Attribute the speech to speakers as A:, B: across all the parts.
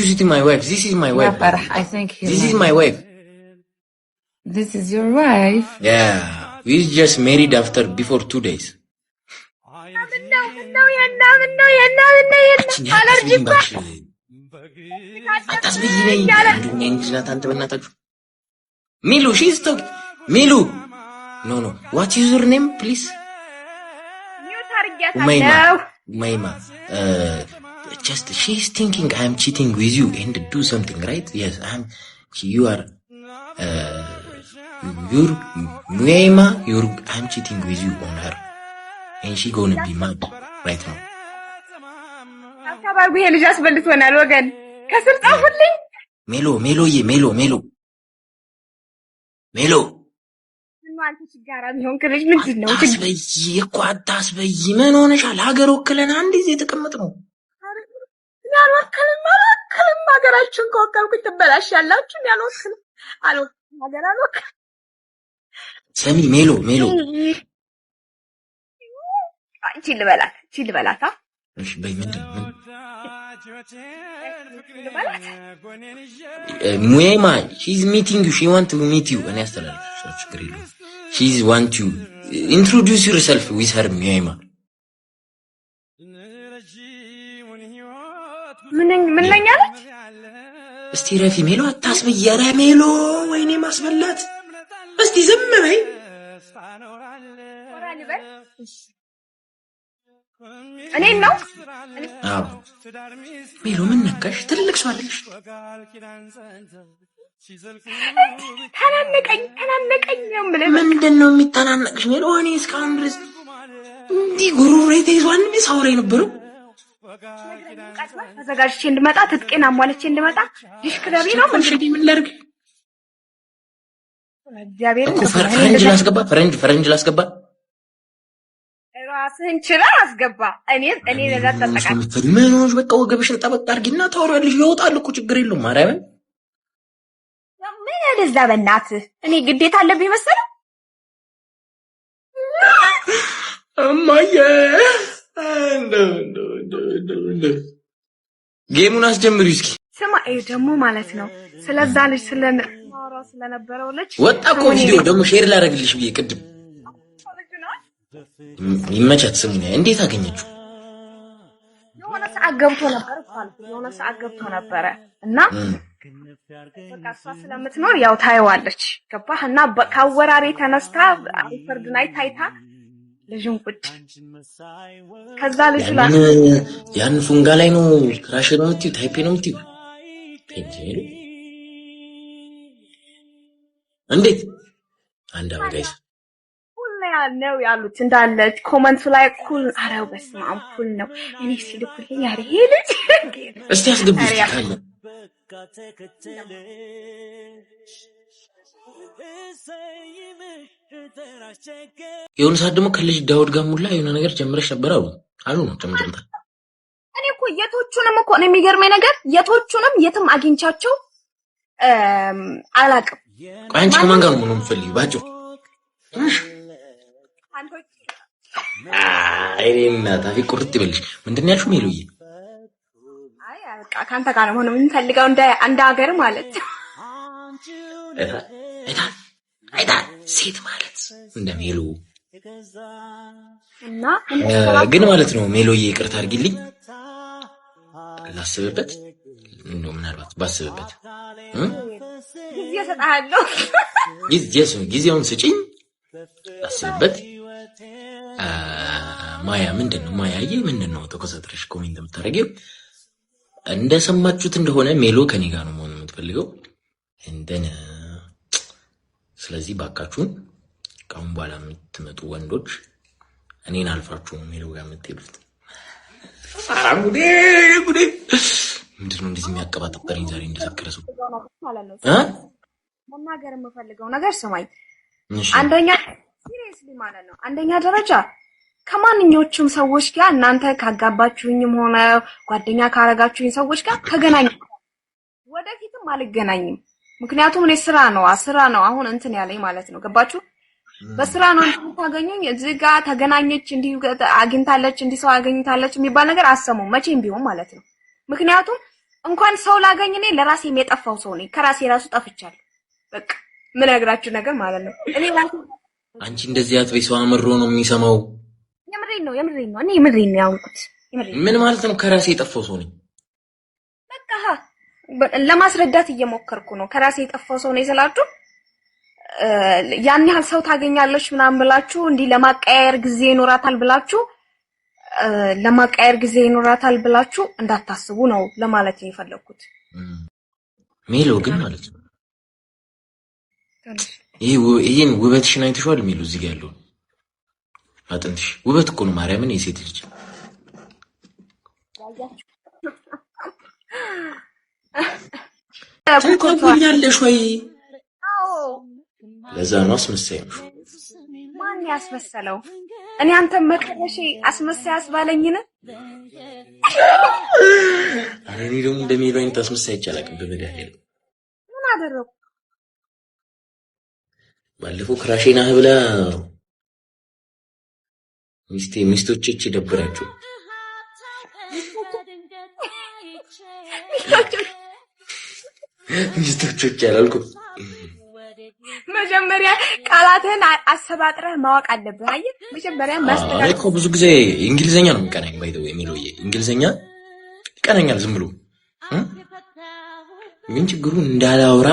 A: This is my wife. This is my wife.
B: Yeah, but I think
A: this is my wife.
B: This is your wife?
A: Yeah. We just married before 2 days. Milu, she's talking. Milu. No. What is your name, please? Umayma. Just she's thinking I'm cheating with you and do something, right? Yes, you are. You're Umayma. I'm cheating with you on her, and she gonna be mad right now.
C: አካባቢ ልጅ አስበልቶናል ወገን ከስር ጻፉልኝ ሜሎ ምን አንተ ችጋራ ቢሆን ከልጅ ምንድነው
A: አታስበይ ምን ሆነሻል ሀገር ወክለን አንድ ጊዜ ተቀመጥነው
C: ያልወከልን ሀገራችን ከወከልኩ ትበላሻላችሁ ያልወከልን ሀገር አልወከል
A: ሰሚ ሜሎ
C: ቺል በላት
A: እሺ በይ ምንድን ሙየማ she's meeting you she want to meet you እኔ አስተላልፍሽ ችግር የለውም she's want you introduce yourself with her ሙየማ
C: ምን ነኛለች
A: እስቲ ረፊ ሜሎ አታስበይ ኧረ ሜሎ ወይኔ ማስበላት እስቲ ዝም በይ
C: እኔ ነው
A: አዎ ሜሎ ምን ነካሽ ትልቅ ሰው አይደለሽ
C: ተናነቀኝ
A: ምንድነው የሚተናነቅሽ ሜሎ እኔ እስካሁን ድረስ እንዲህ ጉሮሮዬ ተይዟል ምን ሳውራ ነበር
C: ተዘጋጅቼ እንድመጣ ትጥቄን አሟልቼ እንድመጣ ይሽክረቢ ነው
A: ምን ላድርግ
C: እግዚአብሔር
A: ፈረንጅ ላስገባ
C: ራስህን ችላ አስገባ እኔ ለዛ ተጠቃሚ
A: ምን ሆነሽ በቃ ወገብሽን ጠበቅ አድርጊና ታወሪያለሽ ይወጣል እኮ ችግር የለውም ማርያምን
C: ምን ያለዛ በእናትህ እኔ ግዴታ አለብኝ መሰለህ
A: እማዬ ጌሙን አስጀምሪው እስኪ
C: ስማ ደግሞ ማለት ነው ስለዛ ልጅ ስለማወራው ስለነበረው ልጅ
A: ወጣ እኮ ቪዲዮ ደግሞ ሼር ላደርግልሽ ብዬ ቅድም ይመቻት ስሙኝ እንዴት አገኘችው
C: የሆነ ሰዓት ገብቶ ነበር እና በቃ እሷ ስለምትኖር ያው ታየዋለች ገባህ እና ካወራሬ ተነስታ ፍርድ ላይ ታይታ ልጅን ቁጭ ከዛ ልጅ ላይ
A: ያን ፉንጋ ላይ ነው ክራሽ ነው የምትይው ታይፔ ነው የምትይው እንዴት አንድ አበጋይስ
C: ነው ያሉት እንዳለ ኮሜንት ላይ ኩል አራው በስማም ኩል ነው እኔ ሲልኩልኝ ያሬ ልጅ
A: እስቲ አስገብሽ ካለ የሆነ ሰዓት ደግሞ ከልጅ ዳውድ ጋር ሙላ የሆነ ነገር ጀምረሽ ነበር አሉ ነው ጀምረንታ
C: እኔ እኮ የቶቹንም እኮ ነው የሚገርመኝ ነገር የቶቹንም የትም አግኝቻቸው አላቅም
A: አንቺ ከማን ጋር ነው የምትፈልጊው ባጭሩ አይኔና ታፊ ቁርጥ ይበልሽ ምንድነው ያልሽው ሜሎዬ
C: አይ በቃ ካንተ ጋር ነው የምንፈልገው እንደ ሀገር ማለት
A: አይታ ሴት ማለት እንደ ሜሎ
C: እና
A: ግን ማለት ነው ሜሎዬ ይቅርታ አድርጊልኝ ላስብበት እንደው ምናልባት ባስብበት
C: ጊዜ ሰጣለሁ
A: ጊዜውን ስጪኝ አስብበት ማያ ምንድነው ማያዬ ምንድነው ተኮሳትረሽ ኮሜንት የምታደርጊው እንደሰማችሁት እንደሆነ ሜሎ ከኔ ጋር ነው መሆን የምትፈልገው እንደነ ስለዚህ ባካችሁን ካሁን በኋላ የምትመጡ ወንዶች እኔን አልፋችሁ ነው ሜሎ ጋር የምትሄዱት ጉዴ ምንድነው እንደዚህ የሚያቀባጥበኝ ዛሬ እንደሰከረሰው
C: መናገር የምፈልገው ነገር ስማኝ አንደኛ ሲሪየስሊ ማለት ነው አንደኛ ደረጃ ከማንኞቹም ሰዎች ጋር እናንተ ካጋባችሁኝም ሆነ ጓደኛ ካረጋችሁኝ ሰዎች ጋር ተገናኙ ወደፊትም አልገናኝም ምክንያቱም እኔ ስራ ነው አሁን እንትን ያለኝ ማለት ነው ገባችሁ በስራ ነው እንታገኙኝ እዚህ ጋር ተገናኘች እንዲሁ አግኝታለች እንዲህ ሰው አገኝታለች የሚባል ነገር አሰሙ መቼም ቢሆን ማለት ነው ምክንያቱም እንኳን ሰው ላገኝ እኔ ለራሴ የጠፋው ሰው ነኝ። ከራሴ ራሱ ጠፍቻለሁ። በቃ ምን ነግራችሁ ነገር ማለት ነው። እኔ ራሴ
A: አንቺ እንደዚህ አትበይ፣ ሰው አምሮ ነው የሚሰማው።
C: የምሬን ነው። እኔ የምሬን ነው ያልኩት።
A: ምን ማለት ነው? ከራሴ የጠፋው ሰው ነኝ።
C: በቃ ለማስረዳት እየሞከርኩ ነው። ከራሴ የጠፋው ሰው ነኝ ስላችሁ ያን ያህል ሰው ታገኛለች ምናምን ብላችሁ እንዲህ ለማቀያየር ጊዜ ይኖራታል ብላችሁ እንዳታስቡ ነው ለማለት የፈለኩት።
A: ሜሎ ግን ማለት ነው ይሄን ውበትሽን አይተሽዋል? ሜሎ እዚህ ጋር ያለው አጥንትሽ ውበት እኮ ነው። ማርያምን የሴት ልጅ ታውቂያለሽ ወይ?
C: አዎ
A: ለዛ ነው አስመሳይ ነው።
C: ማን ያስመሰለው? እኔ አንተ መከረሽ አስመሳይ አስባለኝን?
A: እኔ ደግሞ እንደሚለው አይነት አስመሳይ አይቻልም። በመድኃኒዓለም
C: ምን አደረኩ?
A: ባለፈው ክራሼና ብላ ሚስቶቼ ደብራቸው ሚስቶቼ አላልኩም።
C: መጀመሪያ ቃላትን አሰባጥረህ ማወቅ አለብህ። አየህ መጀመሪያ ማስተካከል
A: እኮ ብዙ ጊዜ እንግሊዘኛ ነው የሚቀናኝ ባይደው የሚለው እንግሊዘኛ ይቀናኛል ዝም ብሎ ምን ችግሩ እንዳላውራ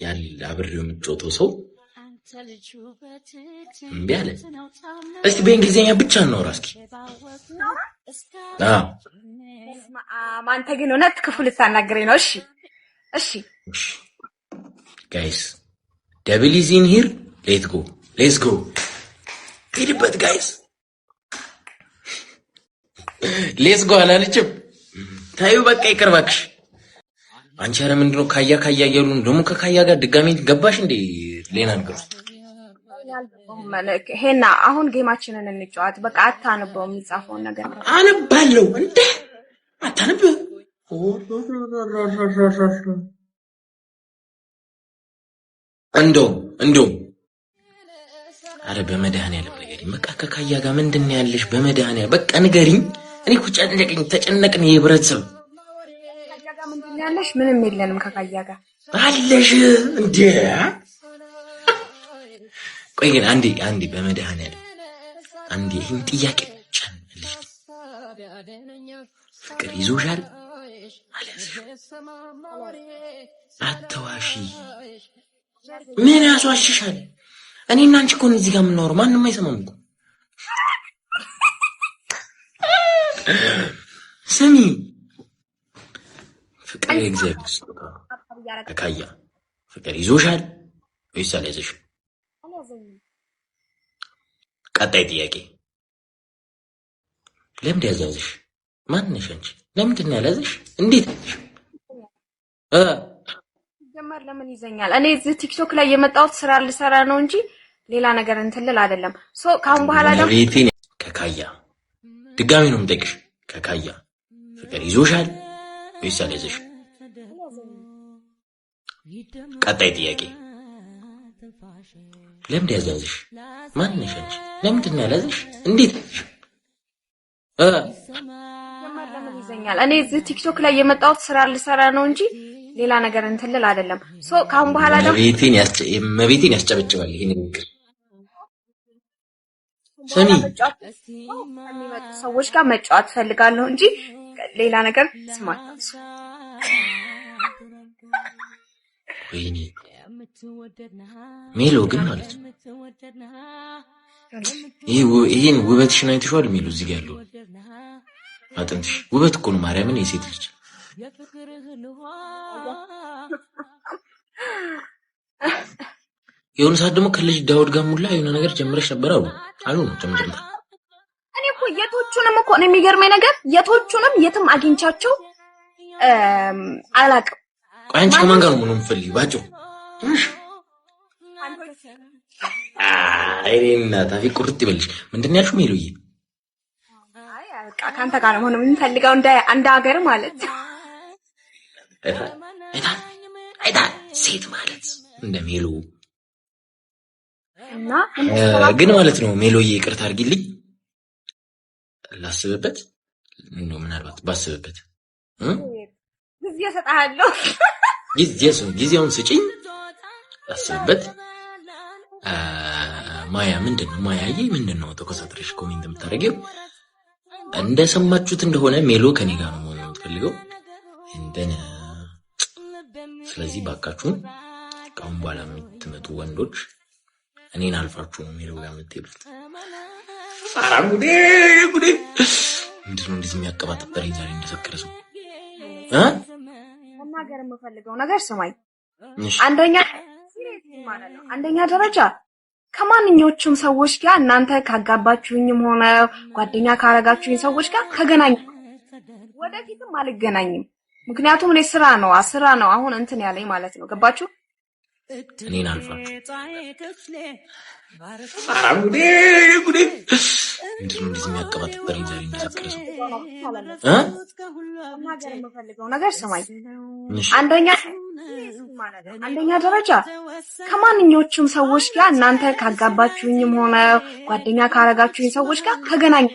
A: ያለ አብሬው የምትጮተው ሰው እምቢ አለ። እስቲ በእንግሊዘኛ ብቻ እናውራ እስኪ።
C: አንተ ግን እውነት ክፉ ልታናግረኝ ነው? እሺ
A: ጋይስ ደብል ኢዝ ኢን ሂር ሌትስ ጎ ሄድበት ጋይስ ሌትስ ጎ አላለችም። ታዩ በቃ ይቅር እባክሽ። አንቺ ኧረ ምንድነው ካያ እያሉ ደግሞ ከካያ ጋር ድጋሚ ገባሽ እንዴ? ሌላ ነገር
C: ሄና አሁን ጌማችንን እንጫወት። በቃ አታነበው የሚጻፈውን ነገር
A: አነባለሁ እንዴ? አታነብ እንደውም አረ በመድኃኒዓለም ንገሪኝ። በቃ ከካያ ጋር ምንድን ነው ያለሽ? በመድኃኒዓለም በቃ ንገሪኝ። እኔ እኮ ተጨነቅን። የህብረተሰብ
C: ካያ ጋር ምንድን ነው ያለሽ? ምንም የለንም ከካያ ጋር
A: አለሽ እንዴ? ቆይ ግን አንዴ በመድኃኒዓለም አንዴ ይህን ጥያቄ ብቻ መልሽ። ፍቅር ይዞሻል አለሽ? አትዋሺ። ምን ያስዋሽሻል? እኔና አንቺ እኮ እዚህ ጋር የምናወራው ማንም አይሰማም እኮ። ስሚ ፍቅር የእግዚአብሔር ስጦታ ከካያ ፍቅር ይዞሻል ወይስ አልያዘሽም? ቀጣይ ጥያቄ ለምን ያዘዝሽ? ማን ነሽ አንቺ? ለምንድን ነው ያላዘሽ? እንዴት ነሽ?
C: ጀመር ለምን ይዘኛል? እኔ እዚህ ቲክቶክ ላይ የመጣሁት ስራ ልሰራ ነው እንጂ ሌላ ነገር እንትልል አይደለም። ካሁን በኋላ ደግሞ
A: ከካያ ድጋሚ ነው የምጠይቅሽ። ከካያ ፍቅር ይዞሻል ወይስ አልያዘሽም? ቀጣይ ጥያቄ ለምን ያዘዝሽ? ማን ነሽ አንቺ? ለምንድን ነው ያላዘሽ? እንዴት ነሽ?
C: ጀመር ለምን ይዘኛል? እኔ እዚህ ቲክቶክ ላይ የመጣሁት ስራ ልሰራ ነው እንጂ ሌላ ነገር እንትልል አይደለም። ካሁን በኋላ ደግሞ
A: መቤቴን ያስጨበጭባል ይሄን ንግግር። ሰሚ
C: የሚመጡ ሰዎች ጋር መጫወት ፈልጋለሁ እንጂ ሌላ ነገር ስማታሱ።
A: ወይኔ ሜሎ ግን ማለት ነው ይሄን ውበትሽን አይተሽዋል? ሜሎ እዚህ ጋር ያለው አጥንትሽ ውበት እኮ ነው። ማርያምን የሴት ልጅ የሆነ ሰዓት ደግሞ ከልጅ ዳውድ ጋር ሙላ የሆነ ነገር ጀምረሽ ነበር አሉ ነው ጀምጀምታ።
C: እኔ እኮ የቶቹንም እኮ ነው የሚገርመኝ ነገር የቶቹንም የትም አግኝቻቸው አላውቅም።
A: ቆይ አንቺ ከማን ጋር ነው የምትፈልጊው? ባጭሩ አይኔና ታፊ ቁርጥ ይበልሽ። ምንድን ነው ያልሽው ሜሎዬ?
C: አይ በቃ ካንተ ጋር ነው የምንፈልገው እንደ ሀገር ማለት
A: አይታ ሴት ማለት እንደ ሜሎ
C: እና
A: ግን ማለት ነው ሜሎዬ፣ ይቅርታ አድርጊልኝ ላስብበት። ምናልባት ባስብበት
C: ጊዜ ሰጣለሁ
A: ጊዜውን ስጪኝ አስብበት ማያ ምንድነው ማያዬ ምንድነው ተኮሳትረሽ ኮሜንት የምታደርጊው እንደሰማችሁት እንደሆነ ሜሎ ከኔ ጋር ነው የምትፈልገው እንደነ ስለዚህ ባካችሁን ካሁን በኋላ የምትመጡ ወንዶች እኔን አልፋችሁ ነው ሜሎ ጋር የምትሄዱት ጉዴ ምንድነው እንደዚህ የሚያቀባጥበረኝ ዛሬ እንደሰከረ ሰው
C: መናገር የምፈልገው ነገር ስማኝ አንደኛ ማለት ነው አንደኛ ደረጃ ከማንኞቹም ሰዎች ጋር እናንተ ካጋባችሁኝም ሆነ ጓደኛ ካረጋችሁኝ ሰዎች ጋር ተገናኙ ወደፊትም አልገናኝም ምክንያቱም እኔ ስራ ነው አሁን እንትን ያለኝ ማለት ነው ገባችሁ
A: እኔን አልፋችሁ ጉዴ ምንድነው እንደዚህ የሚያቀባጥበረኝ ዛሬ እንደሰከረ ሰው
C: መናገር የምፈልገው ነገር ስማኝ አንደኛ ደረጃ ከማንኞቹም ሰዎች ጋር እናንተ ካጋባችሁኝም ሆነ ጓደኛ ካረጋችሁኝ ሰዎች ጋር ተገናኙ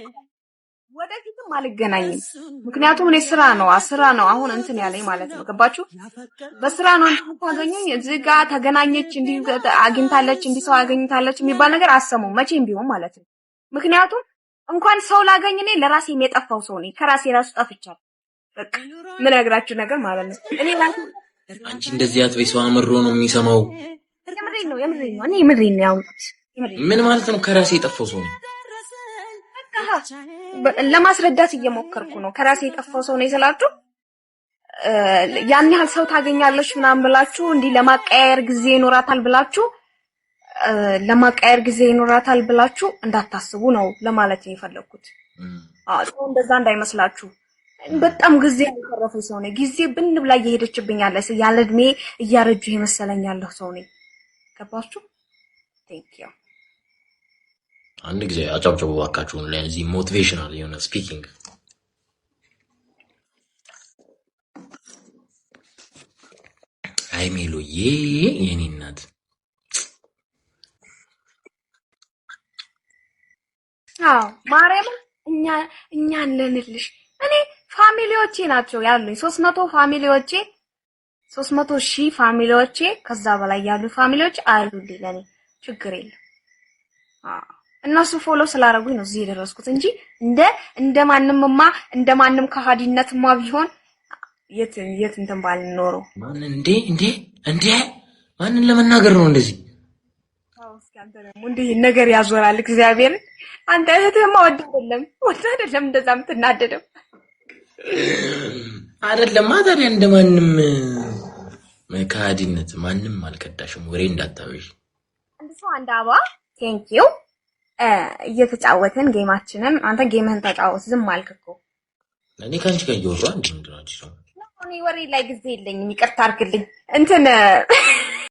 C: ወደፊትም አልገናኝም ምክንያቱም እኔ ስራ ነው አሁን እንትን ያለኝ ማለት ነው ገባችሁ በስራ ነው ታገኙኝ እዚህ ጋር ተገናኘች እንዲ አግኝታለች እንዲ ሰው አገኝታለች የሚባል ነገር አሰሙም መቼም ቢሆን ማለት ነው ምክንያቱም እንኳን ሰው ላገኝ እኔ ለራሴ የጠፋው ሰው ነኝ ከራሴ ራሱ ጠፍቻለሁ በቃ ምን ያግራችሁ ነገር ማለት ነው እኔ ራሴ
A: አንቺ እንደዚህ አትበይ ሰው አምሮ ነው የሚሰማው
C: የምሬን ነው እኔ የምሬን ነው ያውቁት
A: ምን ማለት ነው ከራሴ የጠፋው ሰው ነኝ
C: ለማስረዳት እየሞከርኩ ነው ከራሴ የጠፋው ሰው ነኝ ስላችሁ ያን ያህል ሰው ታገኛለች ምናምን ብላችሁ እንዲ ለማቀያየር ጊዜ ይኖራታል ብላችሁ እንዳታስቡ ነው ለማለት የፈለኩት ሰው እንደዛ እንዳይመስላችሁ በጣም ጊዜ ያልተረፈ ሰው ነኝ ጊዜ ብን ብላ እየሄደችብኝ ያለ እድሜ እያረጁ ይመስለኝ ያለው ሰው ነኝ ገባችሁ ቴንክ ዩ
A: አንድ ጊዜ አጫውጫው ባካችሁን ለዚህ ሞቲቬሽናል የሆነ ስፒኪንግ አይ ሜሎዬ የኔ እናት
C: ማርያም እኛ አለንልሽ እኔ ፋሚሊዎቼ ናቸው ያሉኝ 300,000 ፋሚሊዎቼ ከዛ በላይ ያሉ ፋሚሊዎች አሉልኝ ለኔ ችግር የለም እነሱ ፎሎ ስላደረጉኝ ነው እዚህ የደረስኩት እንጂ እንደማንም ከሃዲነትማ ቢሆን የት እንትን ባልኖር
A: ማን እንዴ ማንን ለመናገር ነው እንደዚህ
C: እስኪ አንተ ደግሞ እንዴ ነገር ያዞራል እግዚአብሔር አንተ እህትማ ወድ አይደለም እንደዛ የምትናደደው
A: አይደለም ታዲያ እንደማንም ከሃዲነት ማንም አልከዳሽም ወሬ እንዳታበሽ
C: አንድ ሰው አንድ አባ ቴንክ ዩ እየተጫወትን ጌማችንን አንተ ጌምህን ተጫወት ዝም አልክኮ
A: እኔ ካንቺ ጋር እየወራሁ እንዴ ነው
C: እኔ ወሬ ላይ ጊዜ የለኝም ይቅርታ አድርግልኝ እንትን